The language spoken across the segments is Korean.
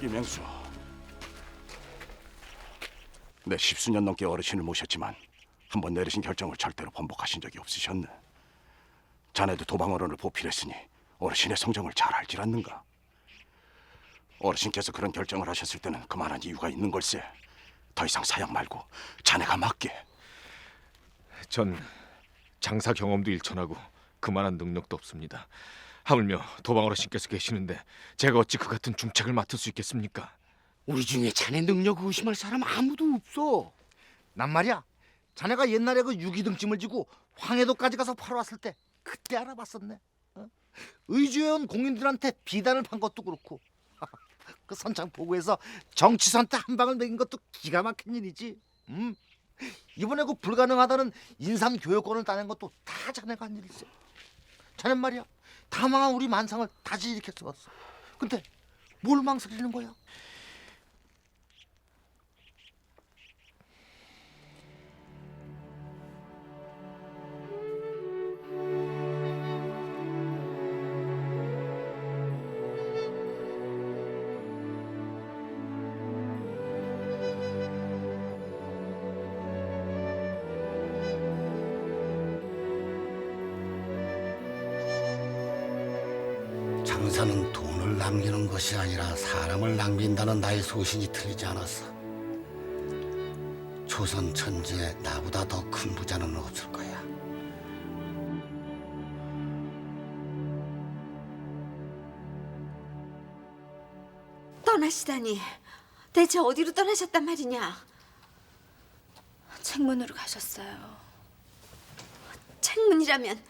이맹수, 내 10수년 넘게 어르신을 모셨지만 한번 내리신 결정을 절대로 번복하신 적이 없으셨네. 자네도 도방어른을 보필했으니 어르신의 성정을 잘 알질 않는가? 어르신께서 그런 결정을 하셨을 때는 그만한 이유가 있는 걸세. 더 이상 사양 말고 자네가 맡게. 전 장사 경험도 일천하고 그만한 능력도 없습니다. 하물며 도방 어르신께서 계시는데 제가 어찌 그 같은 중책을 맡을 수 있겠습니까? 우리 중에 자네 능력 의심할 사람 아무도 없어. 난 말이야, 자네가 옛날에 그 유기등짐을 지고 황해도까지 가서 팔아왔을 때 그때 알아봤었네. 의주해온 공인들한테 비단을 판 것도 그렇고 그 선창 보고에서 정치선한테 한 방을 먹인 것도 기가 막힌 일이지. 이번에 그 불가능하다는 인삼 교육권을 따낸 것도 다 자네가 한 일이지. 자넨 말이야, 다 망한 우리 만상을 다시 일으켜 세웠어. 근데 뭘 망설이는 거야? 장사는 돈을 남기는 것이 아니라 사람을 남긴다는 나의 소신이 틀리지 않았어. 조선 천지에 나보다 더 큰 부자는 없을 거야. 떠나시다니 대체 어디로 떠나셨단 말이냐? 책문으로 가셨어요. 책문이라면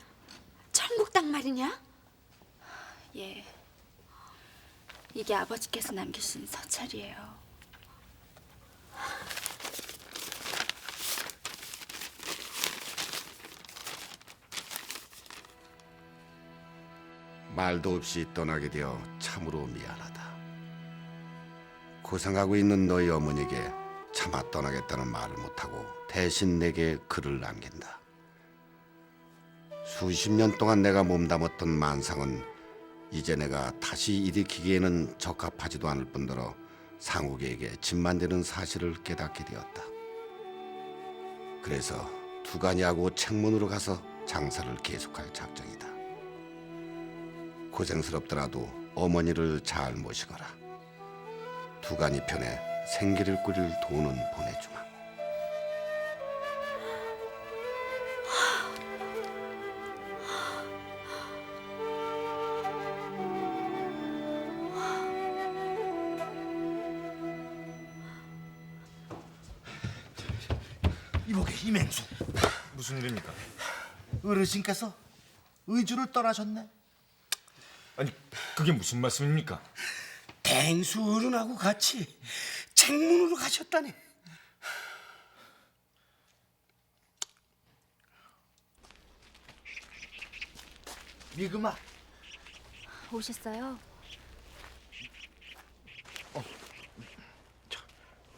천국 땅 말이냐? 예. 이게 아버지께서 남기신 서찰이에요. 말도 없이 떠나게 되어 참으로 미안하다. 고생하고 있는 너희 어머니에게 차마 떠나겠다는 말을 못하고 대신 내게 글을 남긴다. 수십 년 동안 내가 몸담았던 만상은 이제 내가 다시 일으키기에는 적합하지도 않을 뿐더러 상욱에게 짐만 되는 사실을 깨닫게 되었다. 그래서 두간이하고 책문으로 가서 장사를 계속할 작정이다. 고생스럽더라도 어머니를 잘 모시거라. 두간이 편에 생계를 꾸릴 돈은 보내주마. 이보게 이맹수, 무슨 일입니까? 어르신께서 의주를 떠나셨네. 아니 그게 무슨 말씀입니까? 댕수 어른하고 같이 책문으로 가셨다니. 미금아, 오셨어요?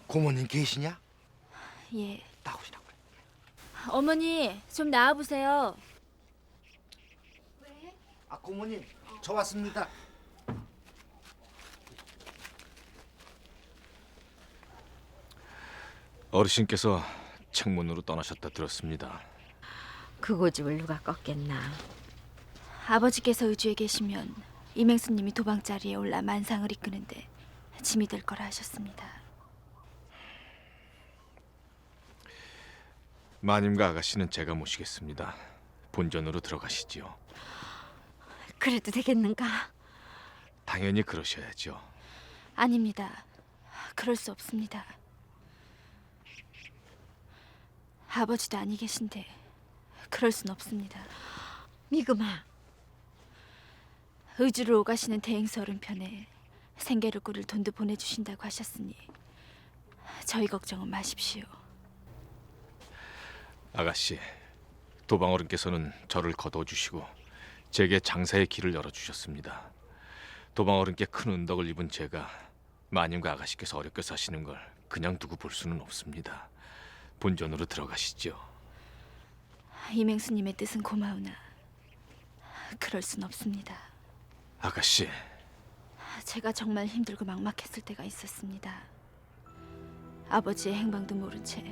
고모님 계시냐? 예. 나오시라고 그래. 어머니, 좀 나와 보세요. 아, 고모님, 저 왔습니다. 어르신께서 책문으로 떠나셨다 들었습니다. 그 고집을 누가 꺾겠나? 아버지께서 의주에 계시면 이맹수님이 도방자리에 올라 만상을 이끄는데 짐이 될 거라 하셨습니다. 마님과 아가씨는 제가 모시겠습니다. 본전으로 들어가시지요. 그래도 되겠는가? 당연히 그러셔야죠. 아닙니다. 그럴 수 없습니다. 아버지도 아니 계신데 그럴 순 없습니다. 미금아, 의주로 오가시는 대행서 어른편에 생계를 꾸릴 돈도 보내주신다고 하셨으니 저희 걱정은 마십시오. 아가씨, 도방 어른께서는 저를 거둬주시고 제게 장사의 길을 열어주셨습니다. 도방 어른께 큰 은덕을 입은 제가 마님과 아가씨께서 어렵게 사시는 걸 그냥 두고 볼 수는 없습니다. 본전으로 들어가시죠. 이맹수님의 뜻은 고마우나 그럴 순 없습니다. 아가씨, 제가 정말 힘들고 막막했을 때가 있었습니다. 아버지의 행방도 모른 채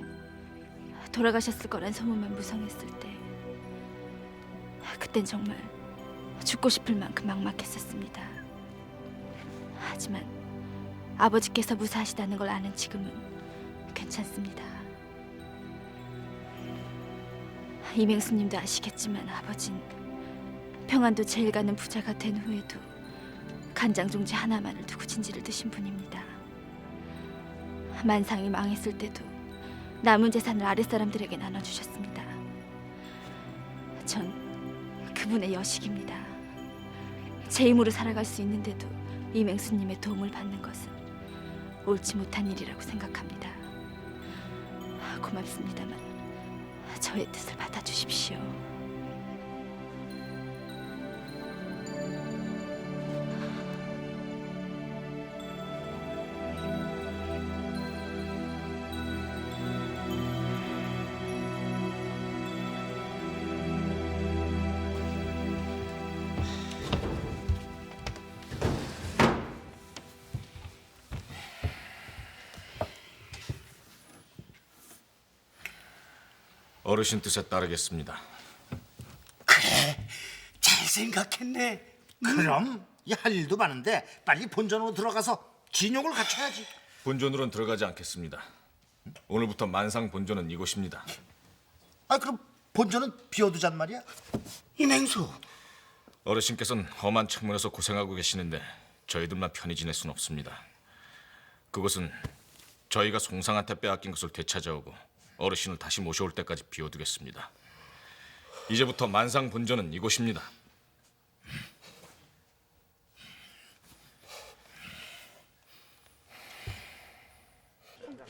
돌아가셨을 거란 소문만 무성했을 때, 그땐 정말 죽고 싶을 만큼 막막했었습니다. 하지만 아버지께서 무사하시다는 걸 아는 지금은 괜찮습니다. 이맹수님도 아시겠지만 아버진 평안도 제일 가는 부자가 된 후에도 간장종지 하나만을 두고 진지를 드신 분입니다. 만상이 망했을 때도 남은 재산을 아랫사람들에게 나눠주셨습니다. 전 그분의 여식입니다. 제 힘으로 살아갈 수 있는데도 이맹수님의 도움을 받는 것은 옳지 못한 일이라고 생각합니다. 고맙습니다만 저의 뜻을 받아주십시오. 어르신 뜻에 따르겠습니다. 그래, 잘 생각했네. 그럼 이 할 일도 많은데 빨리 본전으로 들어가서 진용을 갖춰야지. 본전으로는 들어가지 않겠습니다. 오늘부터 만상 본전은 이곳입니다. 아, 그럼 본전은 비워두잔 말이야? 이맹수, 어르신께서는 험한 측면에서 고생하고 계시는데 저희들만 편히 지낼 순 없습니다. 그것은 저희가 송상한테 빼앗긴 것을 되찾아오고 어르신을 다시 모셔올 때까지 비워두겠습니다. 이제부터 만상 본전은 이곳입니다.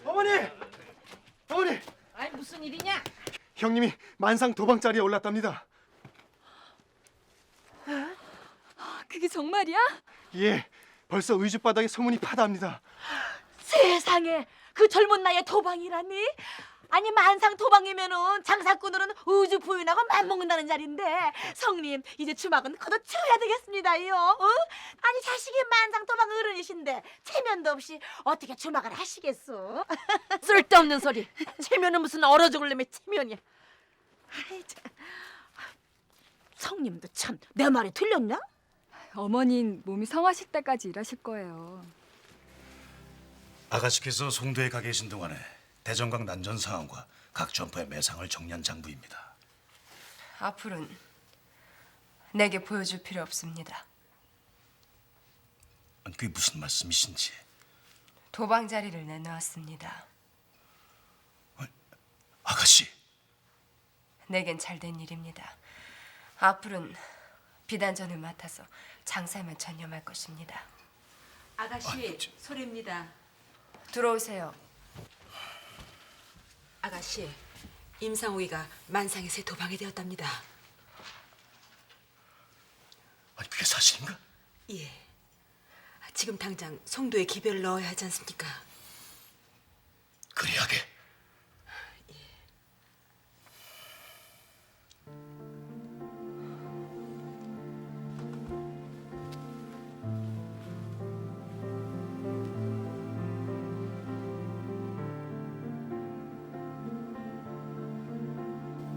어머니! 어머니! 아니 무슨 일이냐? 형님이 만상 도방자리에 올랐답니다. 그게 정말이야? 예, 벌써 의주 바닥에 소문이 파다합니다. 세상에 그 젊은 나이에 도방이라니? 아니 만상 도방이면은 장사꾼으로는 우주 부인하고 맞먹는다는 자리인데 성님 이제 주막은 걷어치워야 되겠습니다요. 어? 아니 자식이 만상 도방 어른이신데 체면도 없이 어떻게 주막을 하시겠소? 쓸데없는 소리. 체면은 무슨 얼어 죽을 놈의 체면이야. 아이, 참. 성님도 참 내 말이 틀렸나? 어머닌 몸이 성하실 때까지 일하실 거예요. 아가씨께서 송도에 가 계신 동안에 대전강 난전 상황과 각 점포의 매상을 정리한 장부입니다. 앞으로는 내게 보여줄 필요 없습니다. 그게 무슨 말씀이신지. 도방 자리를 내놓았습니다. 아가씨, 내겐 잘된 일입니다. 앞으로는 비단전을 맡아서 장사에만 전념할 것입니다. 아가씨 소리입니다. 들어오세요. 아가씨 임상우이가 만상의 새 도방이 되었답니다. 그게 사실인가? 예. 지금 당장 송도에 기별을 넣어야 하지 않습니까? 그리하게.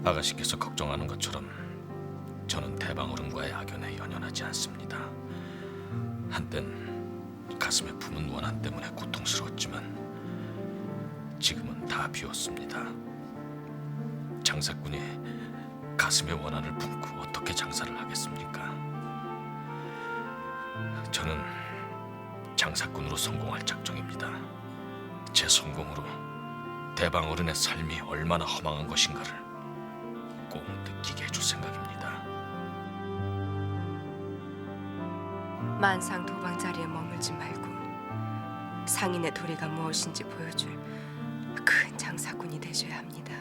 아가씨께서 걱정하는 것처럼 저는 대방어른과의 악연에 연연하지 않습니다. 한땐 가슴에 품은 원한 때문에 고통스러웠지만 지금은 다 비웠습니다. 장사꾼이 가슴에 원한을 품고 어떻게 장사를 하겠습니까? 저는 장사꾼으로 성공할 작정입니다. 제 성공으로 대방어른의 삶이 얼마나 허망한 것인가를 꼭 느끼게 해줄 생각입니다. 만상 도방 자리에 머물지 말고 상인의 도리가 무엇인지 보여줄 큰 장사꾼이 되셔야 합니다.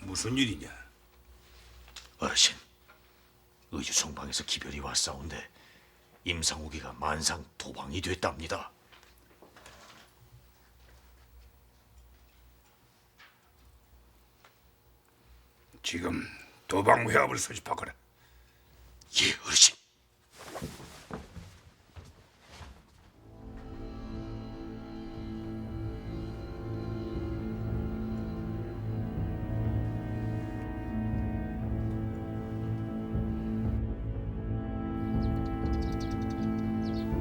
무슨 일이냐? 어르신, 의주 송방에서 기별이 왔사온데 임상욱이가 만상 도방이 됐답니다. 지금 도방 회합을 소집하거라. 예, 어르신.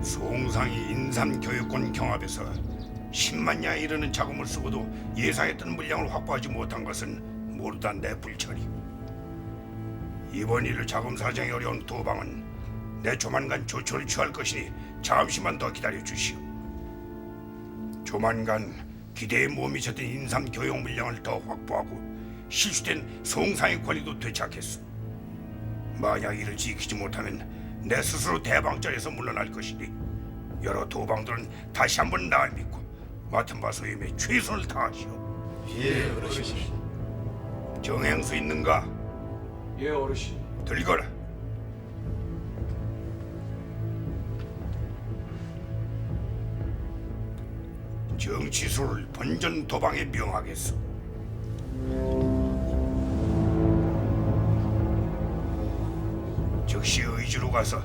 송상이 인삼교육권 경합에서 10만냐 이르는 자금을 쓰고도 예상했던 물량을 확보하지 못한 것은 모두 내 불찰이. 이번 일을 자금 사정이 어려운 도방은 내 조만간 조처를 취할 것이니 잠시만 더 기다려 주시오. 조만간 기대에 못 미쳤던 인삼교육 물량을 더 확보하고 실추된 송상의 권리도 되찾겠소. 만약 이를 지키지 못하면 내 스스로 대방전에서 물러날 것이니 여러 도방들은 다시 한번 날 믿고 맡은 바 소임에 최선을 다하시오. 예, 어르신. 정행수 있는가? 예, 어르신. 들거라. 정치수를 본전 도방에 명하겠소. 즉시 의주로 가서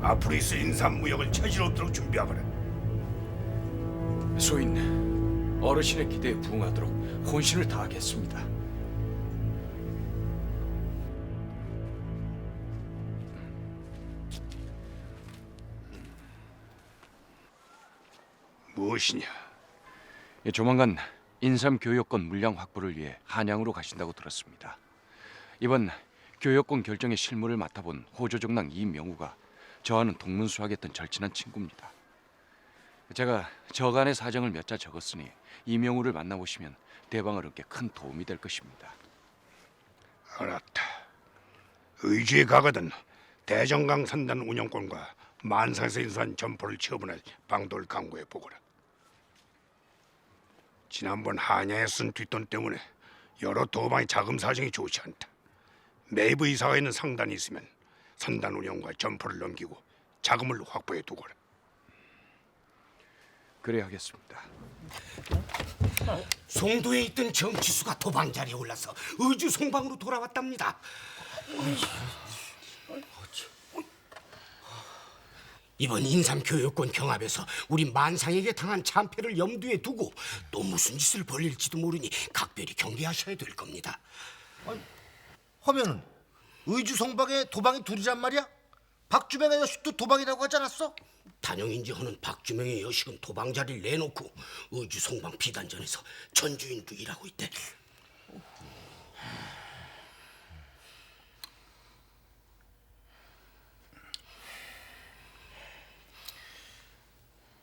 앞으로 있을 인삼무역을 처질 없도록 준비하거라. 소인, 어르신의 기대에 부응하도록 혼신을 다하겠습니다. 무엇이냐? 조만간 인삼 교역권 물량 확보를 위해 한양으로 가신다고 들었습니다. 이번 교역권 결정의 실무를 맡아본 호조정랑 이명우가 저와는 동문수학했던 절친한 친구입니다. 제가 저간의 사정을 몇 자 적었으니 이명우를 만나보시면 대방어른께 큰 도움이 될 것입니다. 알았다. 의주에 가거든 대정강 선단 운영권과 만상에서 인수한 점포를 처분할 방도를 강구해 보거라. 지난번 한양에 쓴 뒷돈 때문에 여러 도방의 자금 사정이 좋지 않다. 내부 이사가 있는 상단이 있으면 선단 운영과 점포를 넘기고 자금을 확보해 두거라. 그래 하겠습니다. 송도에 있던 정치수가 도방 자리에 올라서 의주 송방으로 돌아왔답니다. 이번 인삼교육권 경합에서 우리 만상에게 당한 참패를 염두에 두고 또 무슨 짓을 벌일지도 모르니 각별히 경계하셔야 될 겁니다. 하면은 의주 송방에 도방이 둘이란 말이야? 박주명의 여식도 도방이라고 하지 않았어? 단영인지 하는 박주명의 여식은 도방 자리를 내놓고 의주 송방 비단전에서 전주인도 일하고 있대.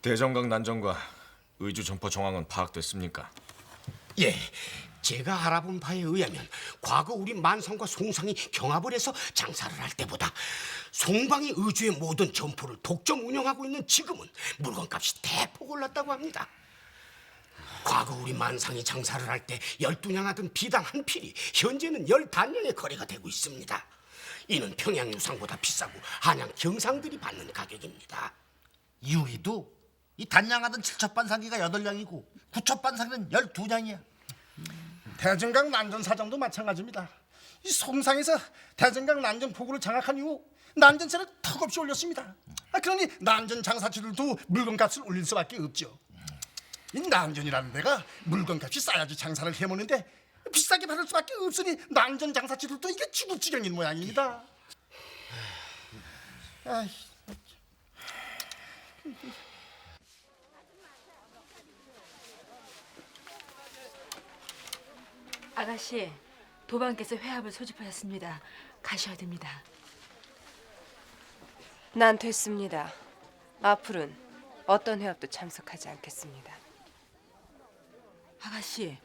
대정강 난전과 의주 점포 정황은 파악됐습니까? 예, 제가 알아본 바에 의하면 과거 우리 만상과 송상이 경합을 해서 장사를 할 때보다 송방이 의주의 모든 점포를 독점 운영하고 있는 지금은 물건값이 대폭 올랐다고 합니다. 과거 우리 만상이 장사를 할 때 12냥 하던 비당 한 필이 현재는 10단냥의 거래가 되고 있습니다. 이는 평양 유상보다 비싸고 한양 경상들이 받는 가격입니다. 유리도 이 단양하던 7첩 반상기가 8냥이고 9첩 반상기는 12냥이야. 대정강 난전 사정도 마찬가지입니다. 이 송상에서 대정강 난전 포구를 장악한 이후 난전세를 턱없이 올렸습니다. 그러니 난전 장사치들도 물건값을 올릴 수밖에 없죠. 이 난전이라는 데가 물건값이 싸야지 장사를 해먹는데 비싸게 받을 수밖에 없으니 난전 장사치들도 이게 죽을 지경인 모양입니다. 아이. 아가씨, 도방께서 회합을 소집하셨습니다. 가셔야 됩니다. 난 됐습니다. 앞으로는 어떤 회합도 참석하지 않겠습니다. 아가씨,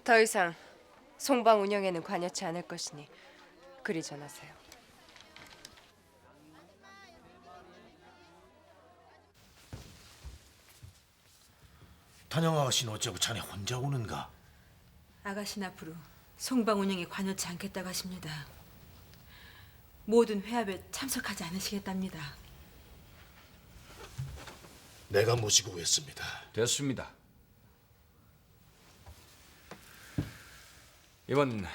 더 이상 송방 운영에는 관여치 않을 것이니 그리 전하세요. 단영 아가씨는 어째고 자네 혼자 오는가? 아가씨는 앞으로 송방 운영에 관여치 않겠다고 하십니다. 모든 회합에 참석하지 않으시겠답니다. 내가 모시고 오겠습니다. 됐습니다. 이번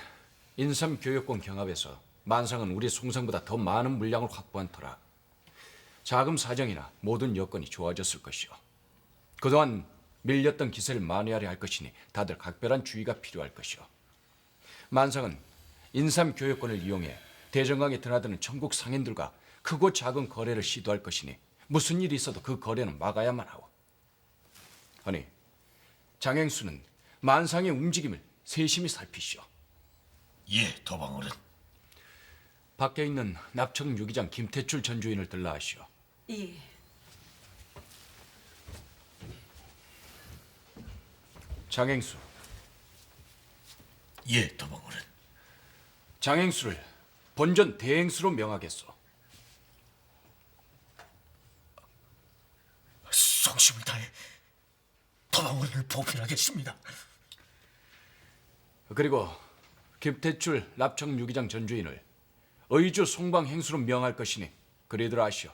인삼교육권 경합에서 만상은 우리 송상보다 더 많은 물량을 확보한 터라 자금 사정이나 모든 여건이 좋아졌을 것이오. 그동안 밀렸던 기세를 만회하려 할 것이니 다들 각별한 주의가 필요할 것이오. 만상은 인삼교육권을 이용해 대전강에 드나드는 전국 상인들과 크고 작은 거래를 시도할 것이니 무슨 일이 있어도 그 거래는 막아야만 하오. 허니 장행수는 만상의 움직임을 세심히 살피시오. 예, 도방어른. 밖에 있는 납청 유기장 김태출 전 주인을 들라하시오. 예. 장행수. 예, 도방어른. 장행수를 본전 대행수로 명하겠소. 성심을 다해 도방어른을 보필하겠습니다. 그리고 김태출 납청 유기장 전 주인을 의주 송방 행수로 명할 것이니 그리들 아시오.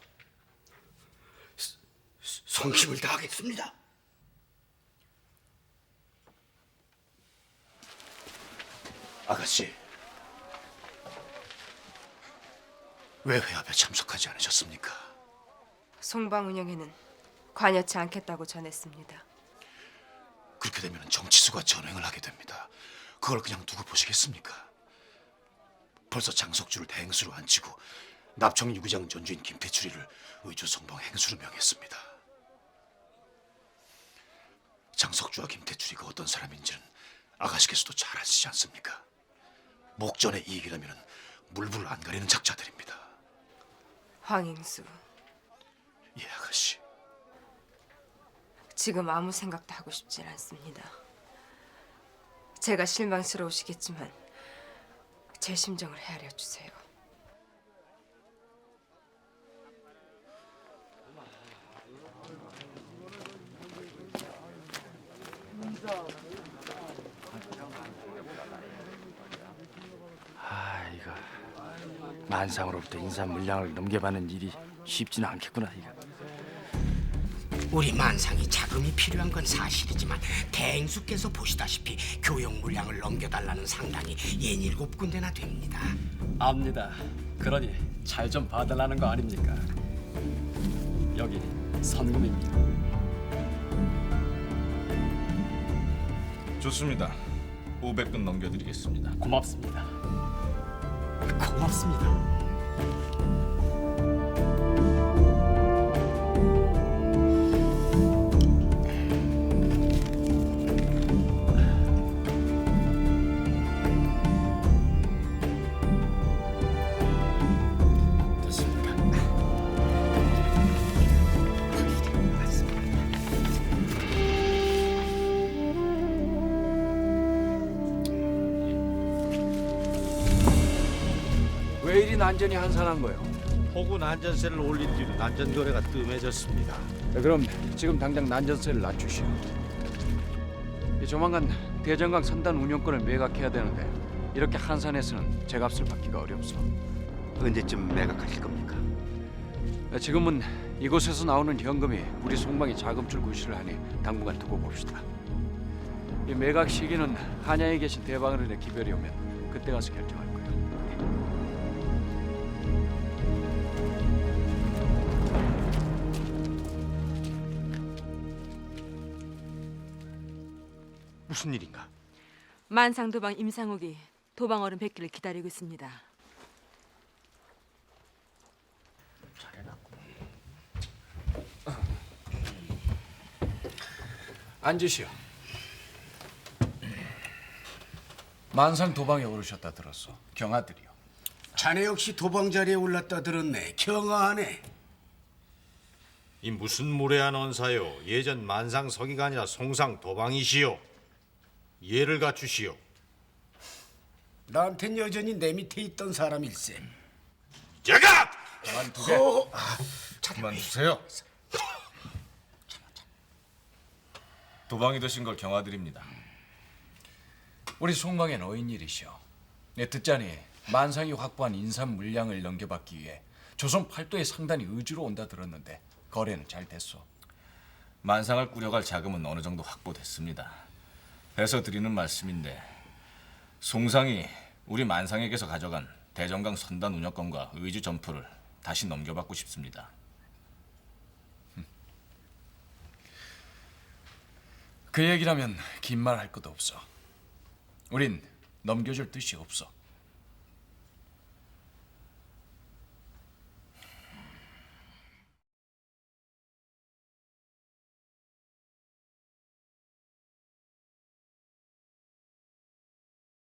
성심을 다하겠습니다. 아가씨, 왜 회합에 참석하지 않으셨습니까? 송방 운영에는 관여치 않겠다고 전했습니다. 그렇게 되면 정치수가 전횡을 하게 됩니다. 그걸 그냥 두고 보시겠습니까? 벌써 장석주를 대행수로 앉히고 납청 유기장 전주인 김태출이를 의주 성방 행수로 명했습니다. 장석주와 김태출이가 어떤 사람인지는 아가씨께서도 잘 아시지 않습니까? 목전의 이익이라면 물불을 안 가리는 작자들입니다. 황행수, 예, 아가씨. 지금 아무 생각도 하고 싶진 않습니다. 제가 실망스러우시겠지만 제 심정을 헤아려 주세요. 이거 만상으로부터 인삼 물량을 넘겨받는 일이 쉽지는 않겠구나. 이거. 우리 만상이 자금이 필요한 건 사실이지만 대행수께서 보시다시피 교역 물량을 넘겨달라는 상단이 67군데나 됩니다. 압니다. 그러니 잘 좀 봐달라는 거 아닙니까? 여기 선금입니다. 좋습니다. 500근 넘겨드리겠습니다. 고맙습니다. 고맙습니다. 왜 이리 난전이 한산한 거요? 호구 난전세를 올린 뒤로 난전 거래가 뜸해졌습니다. 그럼 지금 당장 난전세를 낮추시오. 조만간 대전강 선단 운영권을 매각해야 되는데 이렇게 한산해서는 제값을 받기가 어렵소. 언제쯤 매각하실 겁니까? 지금은 이곳에서 나오는 현금이 우리 송방이 자금줄 구실을 하니 당분간 두고 봅시다. 이 매각 시기는 한양에 계신 대방어른의 기별이 오면 그때 가서 결정할 거예요. 무슨 일인가? 만상도방 임상욱이 도방어른 뵙기를 기다리고 있습니다. 앉으시오. 만상 도방에 오르셨다 들었소. 경아들이요. 자네 역시 도방 자리에 올랐다 들었네. 경아하네. 이 무슨 무례한 언사요? 예전 만상 서기가 아니라 송상 도방이시오. 예를 갖추시오. 나한텐 여전히 내 밑에 있던 사람일세. 제가! 그만두세요. 도방이 되신 걸 경아드립니다. 우리 송방의 노인일이시오. 듣자니 만상이 확보한 인삼 물량을 넘겨받기 위해 조선 팔도의 상단이 의주로 온다 들었는데 거래는 잘 됐소. 만상을 꾸려갈 자금은 어느 정도 확보됐습니다. 해서 드리는 말씀인데 송상이 우리 만상에게서 가져간 대전강 선단 운영권과 의주 점포를 다시 넘겨받고 싶습니다. 그 얘기라면 긴 말 할 것도 없어. 우린 넘겨줄 뜻이 없어.